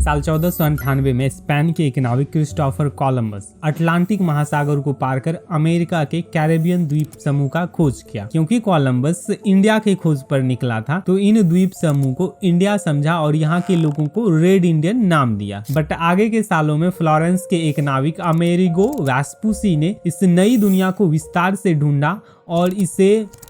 साल 1498 में स्पेन के एक नाविक क्रिस्टोफर कोलंबस अटलांटिक महासागर को पार कर अमेरिका के कैरेबियन द्वीप समूह का खोज किया। क्योंकि कोलंबस इंडिया के खोज पर निकला था तो इन द्वीप समूह को इंडिया समझा और यहाँ के लोगों को रेड इंडियन नाम दिया। बट आगे के सालों में फ्लोरेंस के एक नाविक अमेरिगो वेस्पुसी ने इस नई दुनिया को विस्तार से ढूंढा और इसे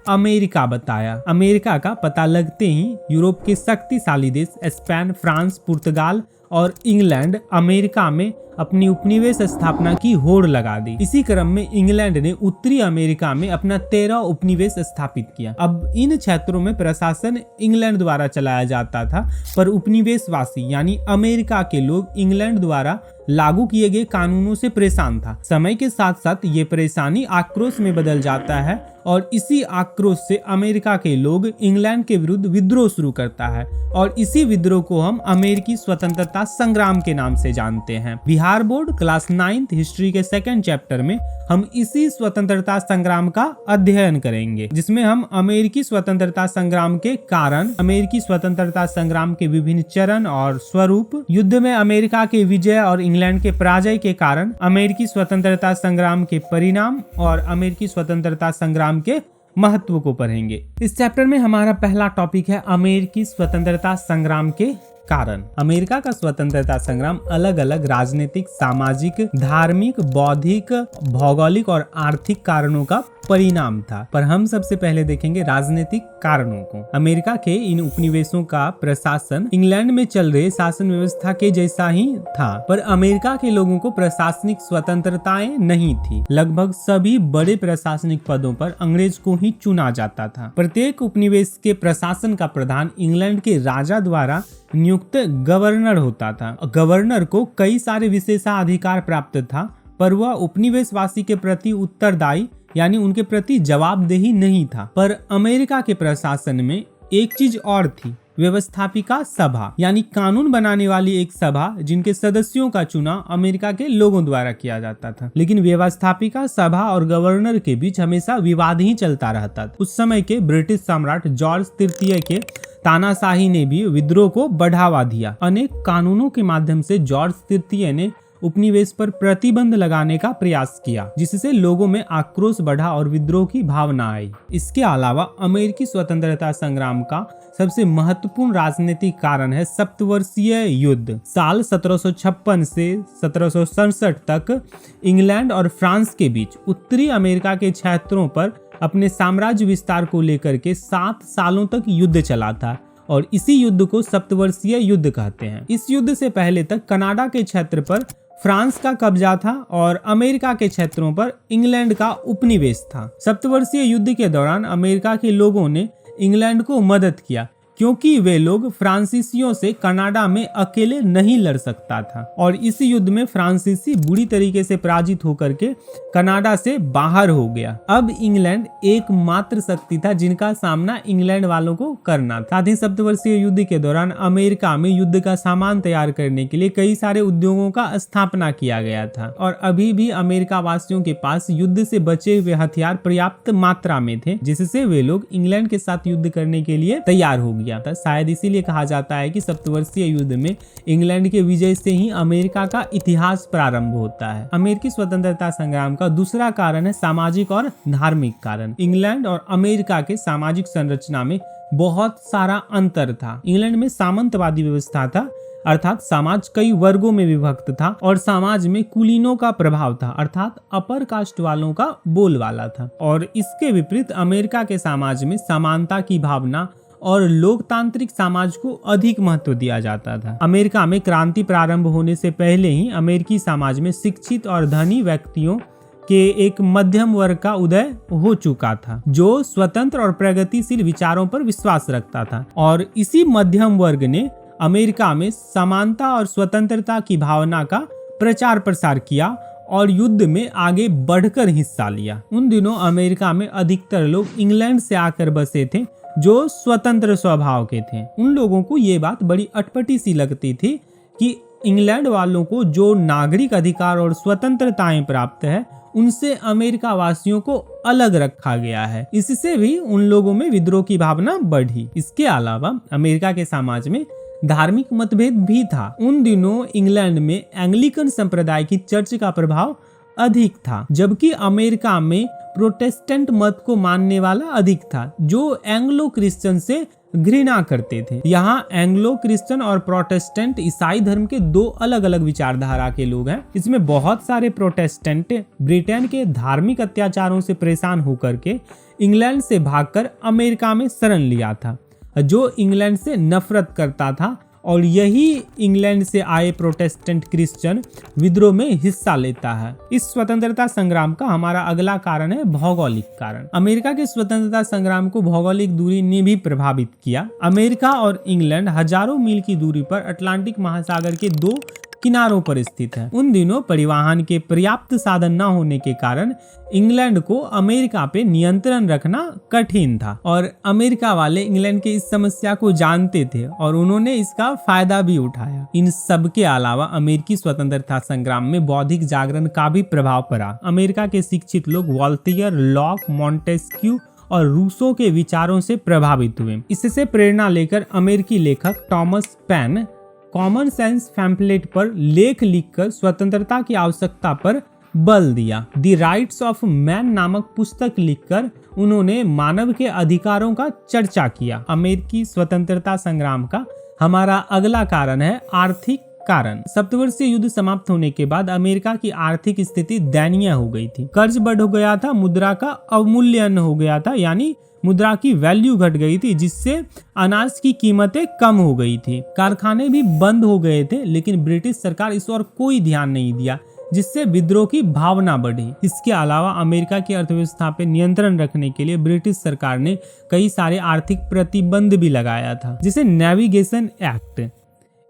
अमेरिका बताया। अमेरिका का पता लगते ही यूरोप के शक्तिशाली देश स्पेन, फ्रांस, पुर्तगाल और इंग्लैंड अमेरिका में अपनी उपनिवेश स्थापना की होड़ लगा दी। इसी क्रम में इंग्लैंड ने उत्तरी अमेरिका में अपना 13 उपनिवेश स्थापित किया। अब इन क्षेत्रों में प्रशासन इंग्लैंड द्वारा चलाया जाता था, पर उपनिवेशवासी यानी अमेरिका के लोग इंग्लैंड द्वारा लागू किए गए कानूनों से परेशान था। समय के साथ साथ ये परेशानी आक्रोश में बदल जाता है और इसी आक्रोश से अमेरिका के लोग इंग्लैंड के विरुद्ध विद्रोह शुरू करता है और इसी विद्रोह को हम अमेरिकी स्वतंत्रता संग्राम के नाम से जानते हैं। Bihar board class 9th history के 2nd चैप्टर में हम इसी स्वतंत्रता संग्राम का अध्ययन करेंगे, जिसमें हम अमेरिकी स्वतंत्रता संग्राम के कारण, अमेरिकी स्वतंत्रता संग्राम के विभिन्न चरण और स्वरूप, युद्ध में अमेरिका के विजय और इंग्लैंड के पराजय के कारण, अमेरिकी स्वतंत्रता संग्राम के परिणाम और अमेरिकी स्वतंत्रता संग्राम के महत्व को पढ़ेंगे। इस चैप्टर में हमारा पहला टॉपिक है अमेरिकी स्वतंत्रता संग्राम के कारण। अमेरिका का स्वतंत्रता संग्राम अलग अलग राजनीतिक, सामाजिक, धार्मिक, बौद्धिक, भौगोलिक और आर्थिक कारणों का परिणाम था, पर हम सबसे पहले देखेंगे राजनीतिक कारणों को। अमेरिका के इन उपनिवेशों का प्रशासन इंग्लैंड में चल रहे शासन व्यवस्था के जैसा ही था, पर अमेरिका के लोगों को प्रशासनिक स्वतंत्रताएं नहीं थी। लगभग सभी बड़े प्रशासनिक पदों पर अंग्रेज को ही चुना जाता था। प्रत्येक उपनिवेश के प्रशासन का प्रधान इंग्लैंड के राजा द्वारा नियुक्त गवर्नर होता था। गवर्नर को कई सारे विशेषाधिकार प्राप्त था, पर वह उपनिवेशवासी के प्रति उत्तरदायी यानी उनके प्रति जवाबदेही नहीं था। पर अमेरिका के प्रशासन में एक चीज और थी, व्यवस्थापिका सभा यानी कानून बनाने वाली एक सभा जिनके सदस्यों का चुनाव अमेरिका के लोगों द्वारा किया जाता था। लेकिन व्यवस्थापिका सभा और गवर्नर के बीच हमेशा विवाद ही चलता रहता था। उस समय के ब्रिटिश सम्राट जॉर्ज तृतीय के तानाशाही ने भी विद्रोह को बढ़ावा दिया। अनेक कानूनों के माध्यम से जॉर्ज तृतीय ने उपनिवेश पर प्रतिबंध लगाने का प्रयास किया, जिससे लोगों में आक्रोश बढ़ा और विद्रोह की भावना आई। इसके अलावा अमेरिकी स्वतंत्रता संग्राम का सबसे महत्वपूर्ण राजनीतिक कारण है सप्तवर्षीय युद्ध। साल 1756 से 1767 तक इंग्लैंड और फ्रांस के बीच उत्तरी अमेरिका के क्षेत्रों पर अपने साम्राज्य विस्तार को लेकर के 7 सालों तक युद्ध चला था और इसी युद्ध को सप्तवर्षीय युद्ध कहते हैं। इस युद्ध से पहले तक कनाडा के क्षेत्र पर फ्रांस का कब्जा था और अमेरिका के क्षेत्रों पर इंग्लैंड का उपनिवेश था। सप्तवर्षीय युद्ध के दौरान अमेरिका के लोगों ने इंग्लैंड को मदद किया, क्योंकि वे लोग फ्रांसीसियों से कनाडा में अकेले नहीं लड़ सकता था और इस युद्ध में फ्रांसीसी बुरी तरीके से पराजित होकर के कनाडा से बाहर हो गया। अब इंग्लैंड एकमात्र शक्ति था जिनका सामना इंग्लैंड वालों को करना था। साथ ही सप्तवर्षीय युद्ध के दौरान अमेरिका में युद्ध का सामान तैयार करने के लिए कई सारे उद्योगों का स्थापना किया गया था और अभी भी अमेरिका वासियों के पास युद्ध से बचे हुए हथियार पर्याप्त मात्रा में थे, जिससे वे लोग इंग्लैंड के साथ युद्ध करने के लिए तैयार हो गया था। शायद इसीलिए कहा जाता है कि सप्तवर्षीय युद्ध में इंग्लैंड के विजय से ही अमेरिका का इतिहास प्रारंभ होता है। अमेरिकी स्वतंत्रता संग्राम का दूसरा कारण है सामाजिक और धार्मिक कारण। इंग्लैंड और अमेरिका के सामाजिक संरचना में बहुत सारा अंतर था। इंग्लैंड में सामंतवादी व्यवस्था था, अर्थात समाज कई वर्गों में विभक्त था और समाज में कुलीनों का प्रभाव था, अर्थात अपर कास्ट वालों का बोलबाला था। और इसके विपरीत अमेरिका के समाज में समानता की भावना और लोकतांत्रिक समाज को अधिक महत्व दिया जाता था। अमेरिका में क्रांति प्रारंभ होने से पहले ही अमेरिकी समाज में शिक्षित और धनी व्यक्तियों के एक मध्यम वर्ग का उदय हो चुका था, जो स्वतंत्र और प्रगतिशील विचारों पर विश्वास रखता था। और इसी मध्यम वर्ग ने अमेरिका में समानता और स्वतंत्रता की भावना का प्रचार प्रसार किया और युद्ध में आगे बढ़कर हिस्सा लिया। उन दिनों अमेरिका में अधिकतर लोग इंग्लैंड से आकर बसे थे, जो स्वतंत्र स्वभाव के थे। उन लोगों को ये बात बड़ी अटपटी सी लगती थी कि इंग्लैंड वालों को जो नागरिक अधिकार और स्वतंत्रताएं प्राप्त है, उनसे अमेरिका वासियों को अलग रखा गया है। इससे भी उन लोगों में विद्रोह की भावना बढ़ी। इसके अलावा अमेरिका के समाज में धार्मिक मतभेद भी था। उन दिनों इंग्लैंड में एंग्लिकन संप्रदाय की चर्च का प्रभाव अधिक था, जबकि अमेरिका में प्रोटेस्टेंट मत को मानने वाला अधिक था, जो एंग्लो क्रिश्चियन से घृणा करते थे। यहाँ एंग्लो क्रिश्चियन और प्रोटेस्टेंट ईसाई धर्म के दो अलग अलग विचारधारा के लोग हैं। इसमें बहुत सारे प्रोटेस्टेंट ब्रिटेन के धार्मिक अत्याचारों से परेशान होकर के इंग्लैंड से भागकर अमेरिका में शरण लिया था, जो इंग्लैंड से नफरत करता था, और यही इंग्लैंड से आए प्रोटेस्टेंट क्रिश्चियन विद्रोह में हिस्सा लेता है। इस स्वतंत्रता संग्राम का हमारा अगला कारण है भौगोलिक कारण। अमेरिका के स्वतंत्रता संग्राम को भौगोलिक दूरी ने भी प्रभावित किया। अमेरिका और इंग्लैंड हजारों मील की दूरी पर अटलांटिक महासागर के दो किनारों पर स्थित है। उन दिनों परिवहन के पर्याप्त साधन न होने के कारण इंग्लैंड को अमेरिका पे नियंत्रण रखना कठिन था, और अमेरिका वाले इंग्लैंड के इस समस्या को जानते थे और उन्होंने इसका फायदा भी उठाया। इन सब के अलावा अमेरिकी स्वतंत्रता संग्राम में बौद्धिक जागरण का भी प्रभाव पड़ा। अमेरिका के शिक्षित लोग वॉल्टेयर, लॉक, मॉन्टेस्क्यू और रूसो के विचारों से प्रभावित हुए। इससे प्रेरणा लेकर अमेरिकी लेखक Thomas pen common sense pamphlet पर लेख लिखकर स्वतंत्रता की आवश्यकता पर बल दिया। द राइट्स ऑफ मैन नामक पुस्तक लिखकर उन्होंने मानव के अधिकारों का चर्चा किया। अमेरिकी स्वतंत्रता संग्राम का हमारा अगला कारण है आर्थिक कारण। सप्तवर्षीय युद्ध समाप्त होने के बाद अमेरिका की आर्थिक स्थिति दयनीय हो गई थी। कर्ज बढ़ हो गया था, मुद्रा का अवमूल्यन हो गया था, यानी मुद्रा की वैल्यू घट गई थी, जिससे अनाज की कीमतें कम हो गई थी। कारखाने भी बंद हो गए थे, लेकिन ब्रिटिश सरकार इस ओर कोई ध्यान नहीं दिया, जिससे विद्रोह की भावना बढ़ी। इसके अलावा अमेरिका की अर्थव्यवस्था पे नियंत्रण रखने के लिए ब्रिटिश सरकार ने कई सारे आर्थिक प्रतिबंध भी लगाया था, जैसे नेविगेशन एक्ट।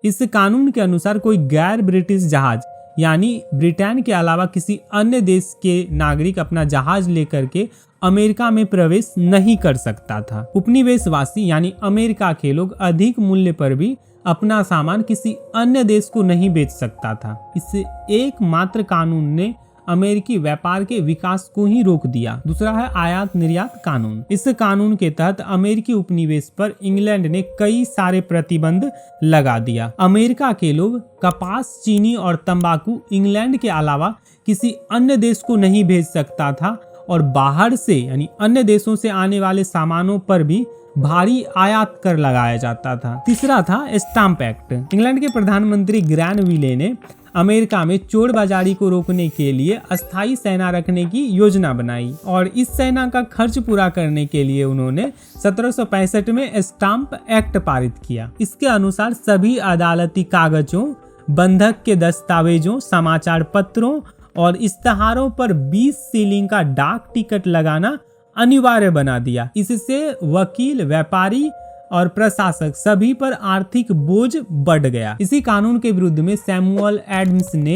इस कानून के अनुसार कोई गैर ब्रिटिश जहाज यानी ब्रिटेन के अलावा किसी अन्य देश के नागरिक अपना जहाज लेकर के अमेरिका में प्रवेश नहीं कर सकता था। उपनिवेशवासी यानी अमेरिका के लोग अधिक मूल्य पर भी अपना सामान किसी अन्य देश को नहीं बेच सकता था। इस एकमात्र कानून ने अमेरिकी व्यापार के विकास को ही रोक दिया। दूसरा है आयात निर्यात कानून। इस कानून के तहत अमेरिकी उपनिवेश पर इंग्लैंड ने कई सारे प्रतिबंध लगा दिया। अमेरिका के लोग कपास, चीनी और तंबाकू इंग्लैंड के अलावा किसी अन्य देश को नहीं भेज सकता था, और बाहर से यानी अन्य देशों से आने वाले सामानों पर भी भारी आयात कर लगाया जाता था। तीसरा था स्टाम्प एक्ट। इंग्लैंड के प्रधानमंत्री ग्रैनविले ने अमेरिका में चोर बाजारी को रोकने के लिए अस्थायी सेना रखने की योजना बनाई, और इस सेना का खर्च पूरा करने के लिए उन्होंने 1765 में स्टाम्प एक्ट पारित किया। इसके अनुसार सभी अदालती कागजों, बंधक के दस्तावेजों, समाचार पत्रों और इश्तहारों पर 20 सीलिंग का डाक टिकट लगाना अनिवार्य बना दिया। इससे वकील, व्यापारी और प्रशासक सभी पर आर्थिक बोझ बढ़ गया। इसी कानून के विरुद्ध में सैमुअल एडम्स ने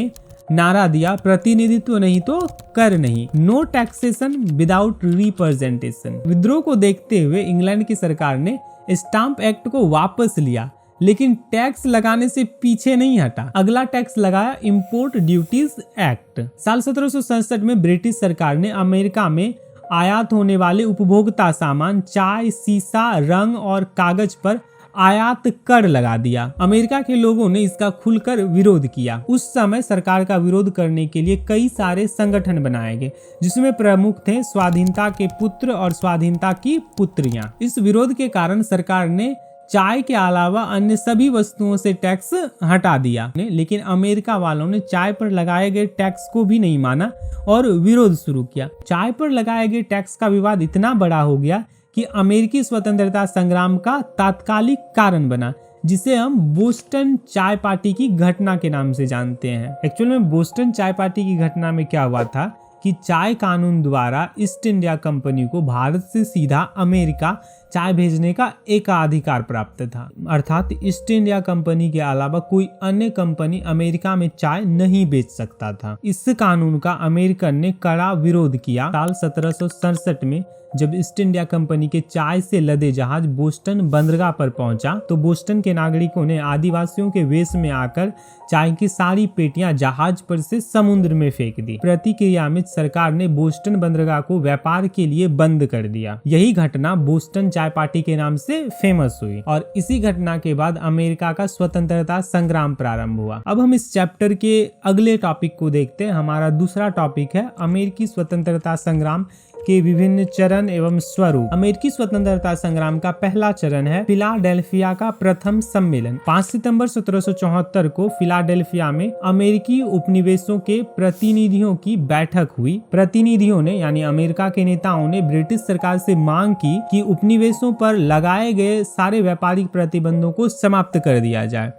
नारा दिया, प्रतिनिधित्व नहीं तो कर नहीं, नो टैक्सेशन विदाउट रिप्रेजेंटेशन। विद्रोह को देखते हुए इंग्लैंड की सरकार ने स्टाम्प एक्ट को वापस लिया, लेकिन टैक्स लगाने से पीछे नहीं हटा। अगला टैक्स लगाया इंपोर्ट ड्यूटीज एक्ट। साल 1767 में ब्रिटिश सरकार ने अमेरिका में आयात होने वाले उपभोक्ता सामान, चाय, सीसा, रंग और कागज पर आयात कर लगा दिया। अमेरिका के लोगों ने इसका खुलकर विरोध किया। उस समय सरकार का विरोध करने के लिए कई सारे संगठन बनाए गए, जिसमें प्रमुख थे स्वाधीनता के पुत्र और स्वाधीनता की पुत्रियां। इस विरोध के कारण सरकार ने चाय के अलावा अन्य सभी वस्तुओं से टैक्स हटा दिया, लेकिन अमेरिका वालों ने चाय पर लगाए गए टैक्स को भी नहीं माना और विरोध शुरू किया। चाय पर लगाए गए टैक्स का विवाद इतना बड़ा हो गया कि अमेरिकी स्वतंत्रता संग्राम का तात्कालिक कारण बना, जिसे हम बोस्टन चाय पार्टी की घटना के नाम से जानते हैं। एक्चुअल में बोस्टन चाय पार्टी की घटना में क्या हुआ था कि चाय कानून द्वारा ईस्ट इंडिया कंपनी को भारत से सीधा अमेरिका चाय भेजने का एकाधिकार प्राप्त था, अर्थात ईस्ट इंडिया कंपनी के अलावा कोई अन्य कंपनी अमेरिका में चाय नहीं बेच सकता था। इस कानून का अमेरिकन ने कड़ा विरोध किया। साल 1767 में जब ईस्ट इंडिया कंपनी के चाय से लदे जहाज बोस्टन बंदरगाह पर पहुंचा, तो बोस्टन के नागरिकों ने आदिवासियों के वेश में आकर चाय की सारी पेटियां जहाज पर से समुद्र में फेंक दी। प्रतिक्रिया में सरकार ने बोस्टन बंदरगाह को व्यापार के लिए बंद कर दिया। यही घटना बोस्टन चाय पार्टी के नाम से फेमस हुई और इसी घटना के बाद अमेरिका का स्वतंत्रता संग्राम प्रारंभ हुआ। अब हम इस चैप्टर के अगले टॉपिक को देखते हैं। हमारा दूसरा टॉपिक है अमेरिकी स्वतंत्रता संग्राम के विभिन्न चरण एवं स्वरूप। अमेरिकी स्वतंत्रता संग्राम का पहला चरण है फिलाडेल्फिया का प्रथम सम्मेलन। 5 सितंबर 1774 को फिलाडेल्फिया में अमेरिकी उपनिवेशों के प्रतिनिधियों की बैठक हुई। प्रतिनिधियों ने यानी अमेरिका के नेताओं ने ब्रिटिश सरकार से मांग की कि उपनिवेशों पर लगाए गए सारे व्यापारिक प्रतिबंधों को समाप्त कर दिया जाए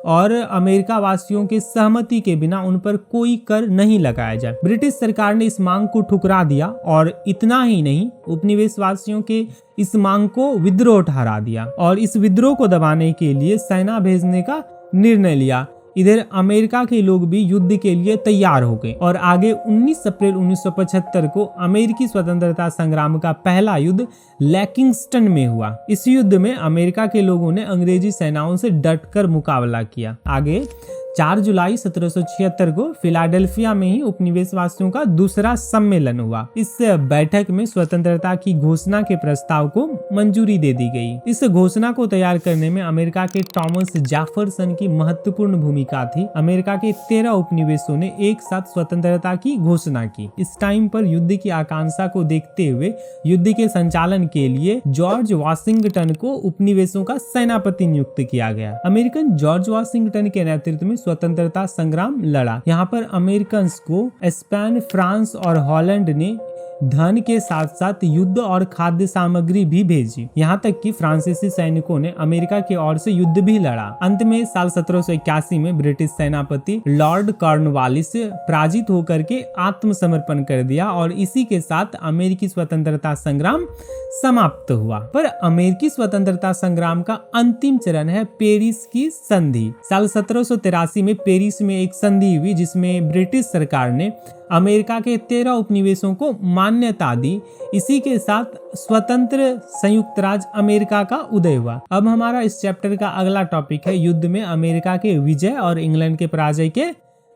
और अमेरिका वासियों के सहमति के बिना उन पर कोई कर नहीं लगाया जाए। ब्रिटिश सरकार ने इस मांग को ठुकरा दिया और इतना ही नहीं, उपनिवेश वासियों के इस मांग को विद्रोह ठहरा दिया और इस विद्रोह को दबाने के लिए सेना भेजने का निर्णय लिया। इधर अमेरिका के लोग भी युद्ध के लिए तैयार हो गए और आगे 19 अप्रैल 1975 को अमेरिकी स्वतंत्रता संग्राम का पहला युद्ध लेकिंगस्टन में हुआ। इस युद्ध में अमेरिका के लोगों ने अंग्रेजी सेनाओं से डटकर मुकाबला किया। आगे 4 जुलाई 1776 को फिलाडेल्फिया में ही उपनिवेशवासियों का दूसरा सम्मेलन हुआ। इस बैठक में स्वतंत्रता की घोषणा के प्रस्ताव को मंजूरी दे दी गई। इस घोषणा को तैयार करने में अमेरिका के थॉमस जेफरसन की महत्वपूर्ण भूमिका थी। अमेरिका के 13 उपनिवेशों ने एक साथ स्वतंत्रता की घोषणा की। इस टाइम पर युद्ध की आकांक्षा को देखते हुए युद्ध के संचालन के लिए जॉर्ज वाशिंगटन को उपनिवेशों का सेनापति नियुक्त किया गया। अमेरिकन जॉर्ज वाशिंगटन के नेतृत्व में स्वतंत्रता संग्राम लड़ा। यहाँ पर अमेरिकन को स्पेन, फ्रांस और हॉलैंड ने धन के साथ साथ युद्ध और खाद्य सामग्री भी भेजी। यहाँ तक कि फ्रांसीसी सैनिकों ने अमेरिका की ओर से युद्ध भी लड़ा। अंत में साल 1781 में ब्रिटिश सेनापति लॉर्ड कॉर्नवालिस पराजित होकर के आत्मसमर्पण कर दिया और इसी के साथ अमेरिकी स्वतंत्रता संग्राम समाप्त हुआ। पर अमेरिकी स्वतंत्रता संग्राम का अंतिम चरण है पेरिस की संधि। साल 1783 में पेरिस में एक संधि हुई जिसमें ब्रिटिश सरकार ने अमेरिका के 13 उपनिवेशों को मान्यता दी। इसी के साथ स्वतंत्र संयुक्त राज्य अमेरिका का उदय हुआ। अब हमारा इस चैप्टर का अगला टॉपिक है युद्ध में अमेरिका के विजय और इंग्लैंड के पराजय के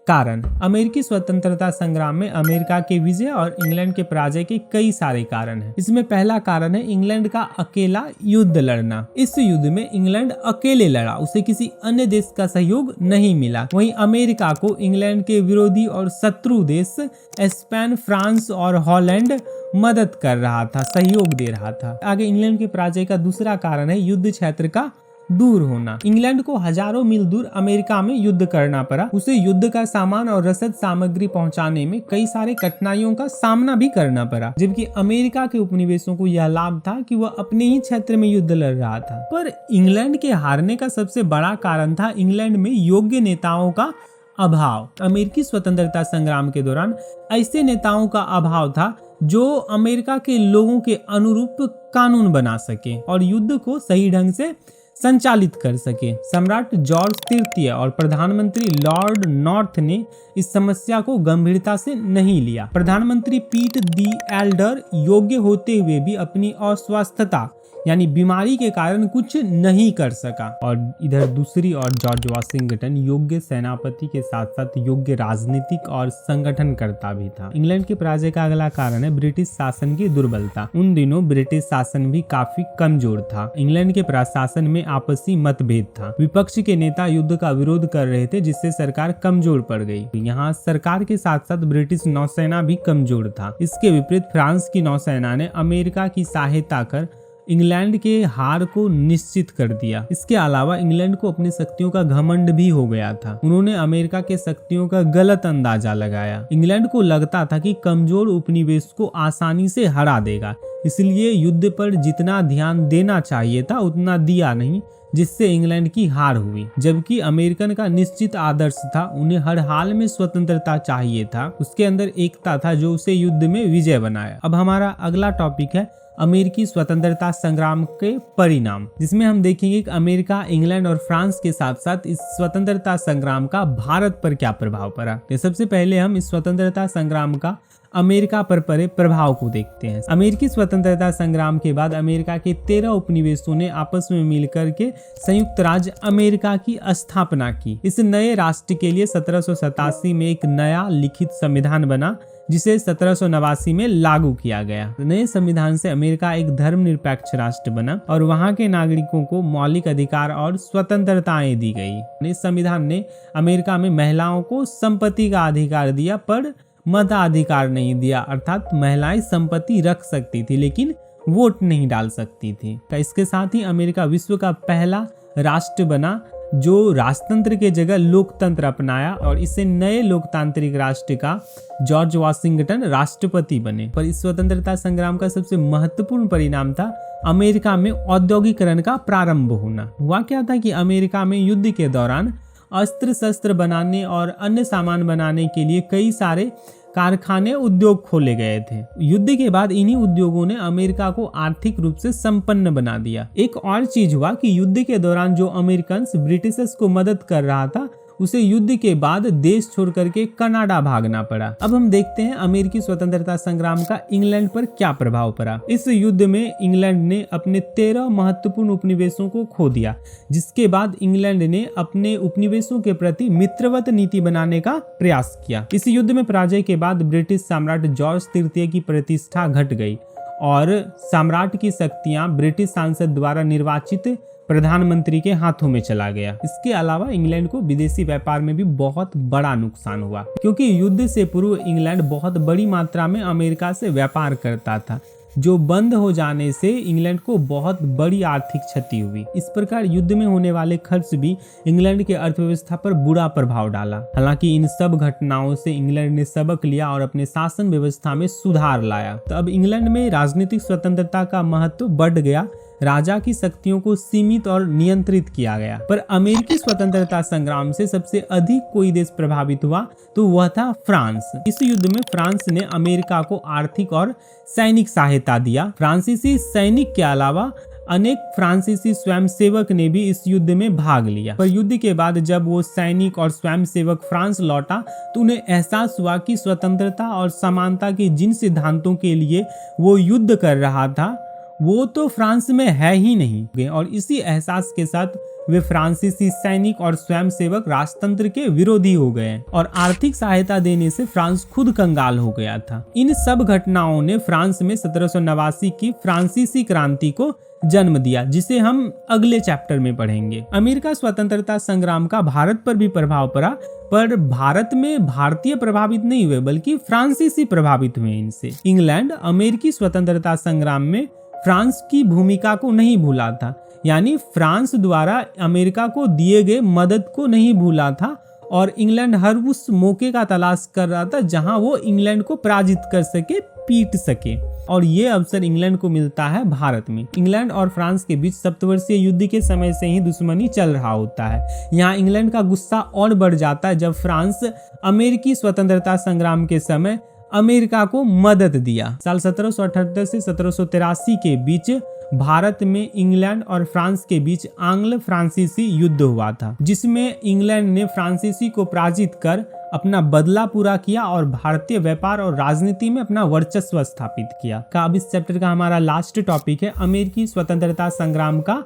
कारण। अमेरिकी स्वतंत्रता संग्राम में अमेरिका के विजय और इंग्लैंड के पराजय के कई सारे कारण हैं। इसमें पहला कारण है इंग्लैंड का अकेला युद्ध लड़ना। इस युद्ध में इंग्लैंड अकेले लड़ा, उसे किसी अन्य देश का सहयोग नहीं मिला। वहीं अमेरिका को इंग्लैंड के विरोधी और शत्रु देश स्पेन, फ्रांस और हॉलैंड मदद कर रहा था, सहयोग दे रहा था। आगे इंग्लैंड के पराजय का दूसरा कारण है युद्ध क्षेत्र का दूर होना। इंग्लैंड को हजारों मील दूर अमेरिका में युद्ध करना पड़ा। उसे युद्ध का सामान और रसद सामग्री पहुंचाने में कई सारे कठिनाइयों का सामना भी करना पड़ा, जबकि अमेरिका के उपनिवेशों को यह लाभ था कि वह अपने ही क्षेत्र में युद्ध लड़ रहा था। पर इंग्लैंड के हारने का सबसे बड़ा कारण था इंग्लैंड में योग्य नेताओं का अभाव। अमेरिकी स्वतंत्रता संग्राम के दौरान ऐसे नेताओं का अभाव था जो अमेरिका के लोगों के अनुरूप कानून बना सके और युद्ध को सही ढंग से संचालित कर सके। सम्राट जॉर्ज तृतीय और प्रधानमंत्री लॉर्ड नॉर्थ ने इस समस्या को गंभीरता से नहीं लिया। प्रधानमंत्री पीट दी एल्डर योग्य होते हुए भी अपनी अस्वस्थता यानी बीमारी के कारण कुछ नहीं कर सका और इधर दूसरी ओर जॉर्ज वाशिंगटन योग्य सेनापति के साथ साथ योग्य राजनीतिक और संगठनकर्ता भी था। इंग्लैंड के पराजय का अगला कारण है ब्रिटिश शासन की दुर्बलता। उन दिनों ब्रिटिश शासन भी काफी कमजोर था। इंग्लैंड के प्रशासन में आपसी मतभेद था। विपक्ष के नेता युद्ध का विरोध कर रहे थे जिससे सरकार कमजोर पड़ गई। यहाँ सरकार के साथ साथ ब्रिटिश नौसेना भी कमजोर था। इसके विपरीत फ्रांस की नौसेना ने अमेरिका की सहायता कर इंग्लैंड के हार को निश्चित कर दिया। इसके अलावा इंग्लैंड को अपनी शक्तियों का घमंड भी हो गया था। उन्होंने अमेरिका के शक्तियों का गलत अंदाजा लगाया। इंग्लैंड को लगता था कि कमजोर उपनिवेश को आसानी से हरा देगा, इसलिए युद्ध पर जितना ध्यान देना चाहिए था उतना दिया नहीं, जिससे इंग्लैंड की हार हुई। जबकि अमेरिकन का निश्चित आदर्श था, उन्हें हर हाल में स्वतंत्रता चाहिए था। उसके अंदर एकता था जो उसे युद्ध में विजय बनाया। अब हमारा अगला टॉपिक है अमेरिकी स्वतंत्रता संग्राम के परिणाम, जिसमें हम देखेंगे कि अमेरिका, इंग्लैंड और फ्रांस के साथ साथ इस स्वतंत्रता संग्राम का भारत पर क्या प्रभाव पड़ा। तो सबसे पहले हम इस स्वतंत्रता संग्राम का अमेरिका पर पड़े प्रभाव को देखते हैं। अमेरिकी स्वतंत्रता संग्राम के बाद अमेरिका के 13 उपनिवेशों ने आपस में मिलकर के संयुक्त राज्य अमेरिका की स्थापना की। इस नए राष्ट्र के लिए 1787 में एक नया लिखित संविधान बना, जिसे 1789 में लागू किया गया। नए संविधान से अमेरिका एक धर्मनिरपेक्ष राष्ट्र बना और वहां के नागरिकों को मौलिक अधिकार और स्वतंत्रताएं दी गई। इस संविधान ने अमेरिका में महिलाओं को संपत्ति का अधिकार दिया पर मताधिकार नहीं दिया, अर्थात महिलाएं संपत्ति रख सकती थी लेकिन वोट नहीं डाल सकती थी। इसके साथ ही अमेरिका विश्व का पहला राष्ट्र बना जो राजतंत्र के जगह लोकतंत्र अपनाया और इसे नए लोकतांत्रिक राष्ट्र का जॉर्ज वॉशिंगटन राष्ट्रपति बने। पर इस स्वतंत्रता संग्राम का सबसे महत्वपूर्ण परिणाम था अमेरिका में औद्योगिकरण का प्रारंभ होना। हुआ क्या था कि अमेरिका में युद्ध के दौरान अस्त्र शस्त्र बनाने और अन्य सामान बनाने के लिए कई सारे कारखाने उद्योग खोले गए थे। युद्ध के बाद इन्हीं उद्योगों ने अमेरिका को आर्थिक रूप से संपन्न बना दिया। एक और चीज हुआ कि युद्ध के दौरान जो अमेरिकन ब्रिटिशर्स को मदद कर रहा था उसे युद्ध के बाद देश छोड़ करके कनाडा भागना पड़ा। अब हम देखते हैं अमेरिकी स्वतंत्रता संग्राम का इंग्लैंड पर क्या प्रभाव पड़ा। इस युद्ध में इंग्लैंड ने अपने 13 महत्वपूर्ण उपनिवेशों को खो दिया, जिसके बाद इंग्लैंड ने अपने उपनिवेशों के प्रति मित्रवत नीति बनाने का प्रयास किया। इस युद्ध में पराजय के बाद ब्रिटिश सम्राट जॉर्ज तृतीय की प्रतिष्ठा घट गई और सम्राट की शक्तियां ब्रिटिश सांसद द्वारा निर्वाचित प्रधानमंत्री के हाथों में चला गया। इसके अलावा इंग्लैंड को विदेशी व्यापार में भी बहुत बड़ा नुकसान हुआ, क्योंकि युद्ध से पूर्व इंग्लैंड बहुत बड़ी मात्रा में अमेरिका से व्यापार करता था, जो बंद हो जाने से इंग्लैंड को बहुत बड़ी आर्थिक क्षति हुई। इस प्रकार युद्ध में होने वाले खर्च भी इंग्लैंड के अर्थव्यवस्था पर बुरा प्रभाव डाला। हालांकि इन सब घटनाओं से इंग्लैंड ने सबक लिया और अपने शासन व्यवस्था में सुधार लाया। तो अब इंग्लैंड में राजनीतिक स्वतंत्रता का महत्व बढ़ गया, राजा की शक्तियों को सीमित और नियंत्रित किया गया। पर अमेरिकी स्वतंत्रता संग्राम से सबसे अधिक कोई देश प्रभावित हुआ तो वह था फ्रांस। इस युद्ध में फ्रांस ने अमेरिका को आर्थिक और सैनिक सहायता दिया। फ्रांसीसी सैनिक के अलावा अनेक फ्रांसीसी स्वयंसेवक ने भी इस युद्ध में भाग लिया। पर युद्ध के बाद जब वो सैनिक और स्वयंसेवक फ्रांस लौटा तो उन्हें एहसास हुआ कि स्वतंत्रता और समानता के जिन सिद्धांतों के लिए वो युद्ध कर रहा था वो तो फ्रांस में है ही नहीं। और इसी एहसास के साथ वे फ्रांसीसी सैनिक और स्वयंसेवक राजतंत्र के विरोधी हो गए और आर्थिक सहायता देने से फ्रांस खुद कंगाल हो गया था। इन सब घटनाओं ने फ्रांस में 1789 की फ्रांसीसी क्रांति को जन्म दिया, जिसे हम अगले चैप्टर में पढ़ेंगे। अमेरिका स्वतंत्रता संग्राम का भारत पर भी प्रभाव पड़ा, पर भारत में भारतीय प्रभावित नहीं हुए बल्कि फ्रांसीसी प्रभावित हुए इनसे। इंग्लैंड अमेरिकी स्वतंत्रता संग्राम में फ्रांस की भूमिका को नहीं भूला था, यानी फ्रांस द्वारा अमेरिका को दिए गए मदद को नहीं भूला था और इंग्लैंड हर उस मौके का तलाश कर रहा था जहां वो इंग्लैंड को पराजित कर सके, पीट सके। और ये अवसर इंग्लैंड को मिलता है भारत में। इंग्लैंड और फ्रांस के बीच सप्तवर्षीय युद्ध के समय से ही दुश्मनी चल रहा होता है। यहाँ इंग्लैंड का गुस्सा और बढ़ जाता है जब फ्रांस अमेरिकी स्वतंत्रता संग्राम के समय अमेरिका को मदद दिया। साल 1778 से 1783 के बीच भारत में इंग्लैंड और फ्रांस के बीच आंग्ल फ्रांसीसी युद्ध हुआ था, जिसमें इंग्लैंड ने फ्रांसीसी को पराजित कर अपना बदला पूरा किया और भारतीय व्यापार और राजनीति में अपना वर्चस्व स्थापित किया। अब इस चैप्टर का हमारा लास्ट टॉपिक है अमेरिकी स्वतंत्रता संग्राम का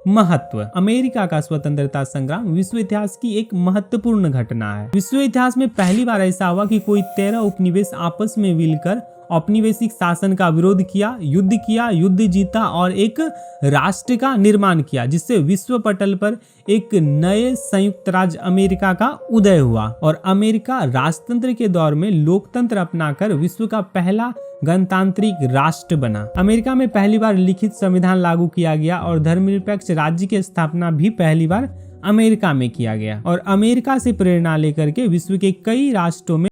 महत्व। अमेरिका का स्वतंत्रता संग्राम विश्व इतिहास की एक महत्वपूर्ण घटना है। विश्व इतिहास में पहली बार ऐसा हुआ कि कोई 13 उपनिवेश आपस में मिलकर औपनिवेशिक शासन का विरोध किया, युद्ध जीता और एक राष्ट्र का निर्माण किया, जिससे विश्व पटल पर एक नए संयुक्त राज्य अमेरिका का उदय हुआ और अमेरिका राजतंत्र के दौर में लोकतंत्र अपनाकर विश्व का पहला गणतांत्रिक राष्ट्र बना। अमेरिका में पहली बार लिखित संविधान लागू किया गया और धर्मनिरपेक्ष राज्य की स्थापना भी पहली बार अमेरिका में किया गया और अमेरिका से प्रेरणा लेकर के विश्व के कई राष्ट्रों में